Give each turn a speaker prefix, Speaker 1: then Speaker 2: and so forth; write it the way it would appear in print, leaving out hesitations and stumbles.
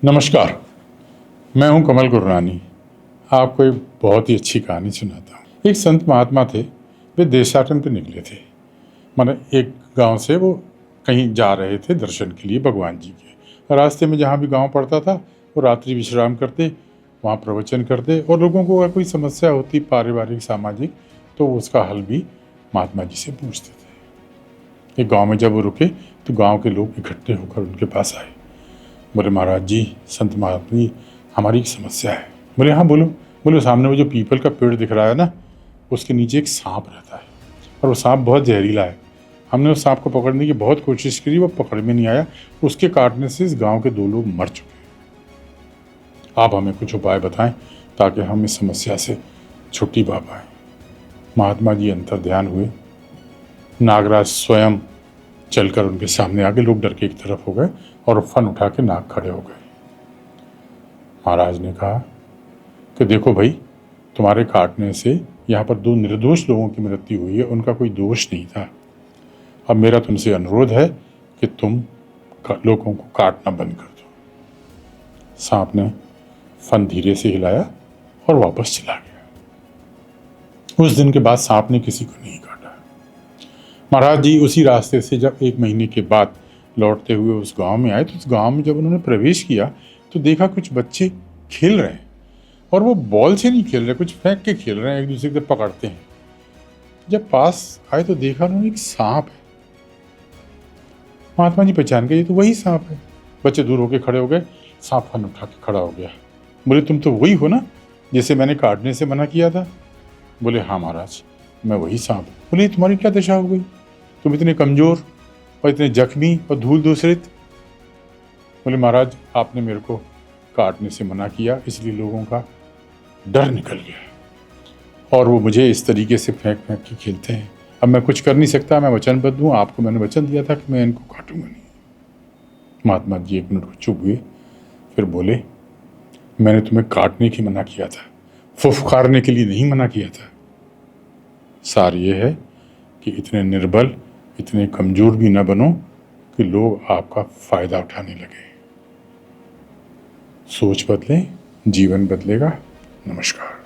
Speaker 1: नमस्कार, मैं हूं कमल गुरनानी। आपको एक बहुत ही अच्छी कहानी सुनाता हूं। एक संत महात्मा थे, वे देशाटन पे निकले थे। माने एक गांव से वो कहीं जा रहे थे दर्शन के लिए भगवान जी के। रास्ते में जहां भी गांव पड़ता था वो रात्रि विश्राम करते, वहां प्रवचन करते और लोगों को अगर कोई समस्या होती पारिवारिक सामाजिक तो उसका हल भी महात्मा जी से पूछते थे। एक गाँव में जब वो रुके तो गाँव के लोग इकट्ठे होकर उनके पास आए। बोले, महाराज जी, संत महात्मा जी, हमारी एक समस्या है। बोले, हाँ बोलो। बोले, सामने वो जो पीपल का पेड़ दिख रहा है ना, उसके नीचे एक सांप रहता है और वो सांप बहुत जहरीला है। हमने उस सांप को पकड़ने की बहुत कोशिश करी, वो पकड़ में नहीं आया। उसके काटने से इस गांव के 2 लोग मर चुके। आप हमें कुछ उपाय बताएं ताकि हम इस समस्या से छुट्टी पा पाए। महात्मा जी अंतर ध्यान हुए। नागराज स्वयं चलकर उनके सामने आगे, लोग डर के एक तरफ हो गए और फन उठा के नाग खड़े हो गए। महाराज ने कहा कि देखो भाई, तुम्हारे काटने से यहाँ पर 2 निर्दोष लोगों की मृत्यु हुई है, उनका कोई दोष नहीं था। अब मेरा तुमसे अनुरोध है कि तुम लोगों को काटना बंद कर दो। सांप ने फन धीरे से हिलाया और वापस चला गया। उस दिन के बाद सांप ने किसी को नहीं काटा। महाराज जी उसी रास्ते से जब 1 महीने के बाद लौटते हुए उस गांव में आए तो उस गांव में जब उन्होंने प्रवेश किया तो देखा कुछ बच्चे खेल रहे हैं और वो बॉल से नहीं खेल रहे, कुछ फेंक के खेल रहे हैं, एक दूसरे को पकड़ते हैं। जब पास आए तो देखा उन्होंने एक सांप है। महात्मा जी पहचान गए, ये तो वही सांप है। बच्चे दूर होके खड़े हो गए, सांप फन उठा के खड़ा हो गया। बोले, तुम तो वही हो ना जिसे मैंने काटने से मना किया था? बोले, हाँ महाराज, मैं वही सांप। बोले, तुम्हारी क्या दशा हो गई? तुम इतने कमजोर और इतने जख्मी और धूल धूसरित। बोले, महाराज आपने मेरे को काटने से मना किया, इसलिए लोगों का डर निकल गया और वो मुझे इस तरीके से फेंक फेंक के खेलते हैं। अब मैं कुछ कर नहीं सकता, मैं वचनबद्ध हूँ। आपको मैंने वचन दिया था कि मैं इनको काटूंगा नहीं। महात्मा जी 1 मिनट को चुप हुए, फिर बोले, मैंने तुम्हें काटने की मना किया था, फुफकारने के लिए नहीं मना किया था। सार ये है कि इतने निर्बल, इतने कमजोर भी न बनो कि लोग आपका फायदा उठाने लगे। सोच बदले, जीवन बदलेगा। नमस्कार।